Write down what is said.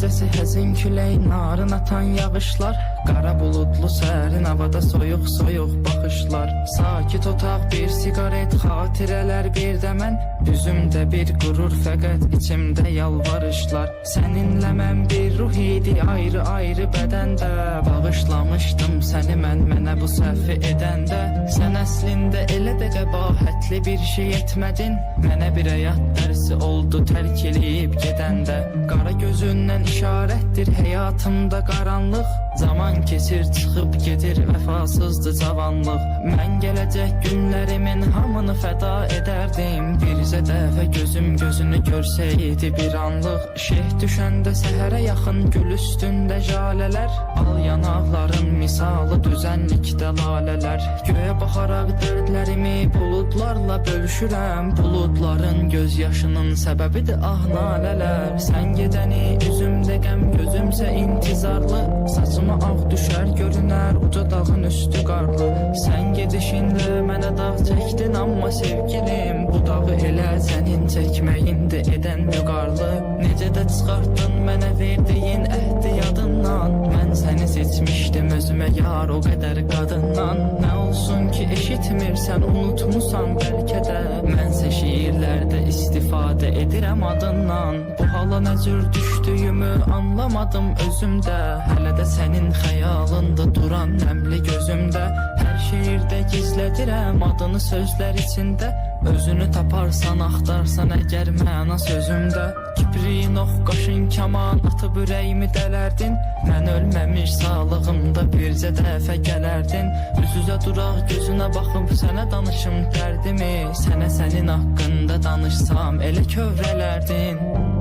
gecəsi həzin külək, narın atan yağışlar, qara buludlu sərin havada soyuq soyuq baxışlar. Sakit otaq, bir sigaret, xatirələr bir də mən, üzümdə bir qürur, fəqət içimdə yalvarışlar. Səninlə mən bir ruh idi, ayrı ayrı bədəndə, bağışlamışdım səni mən mənə bu səhvi edəndə. Sən əslində elə də qəbahətli bir şey etmədin, mənə bir həyat dərsi oldu tərk eləyib gedəndə. Qara gözündən işarətdir həyatımda qaranlıq, zaman keçir çıxıb gedir vəfasızdır cavanlıq. Mən gələcək günlərimin hamını fəda edərdim, birzə dəfə gözüm gözünü görsəydi bir anlıq. Şeh düşəndə səhərə yaxın gül üstündə jalələr, al yanaqların misalı düzənlikdə lalələr. Göyə baxaraq dərdlərimi buludlarla bölüşürəm, buludların göz yaşının səbəbidir ah nalələr. Sən gedəni üzümdə qəm, gözümsə intizarlı, saçıma ağ düşər görünər uca dağın üstü qarlı. Sən gedişində mənə dağ çəkdin amma sevgilim, bu dağı elə sənin çəkməyindir edən vüqarlı. Necə də çıxartdın mənə verdiyin əhdi yadından, mən səni seçmişdim özümə yar o qədər qadından. Nə olsun ki eşitmirsən, unutmusan bəlkə də, mənsə şiirlərdə istifadə edirəm adından. Bu hala nə cür düşdüyümü anlamadım özümdə, hələ də sənin xəyalında duran nəmli gözümdə. Hər şeirdə gizlədirəm adını sözlər içində, özünü taparsan axtarsan əgər məna sözümdə. Kipriyin ox qaşın kaman atıb ürəyimi dələrdin, mən ölməmiş sağlığımda bircə dəfə gələrdin. Üz-üzə duraq gözünə baxıb sənə danışım dərdimi, sənə sənin haqqında danışsam elə kövrələrdin.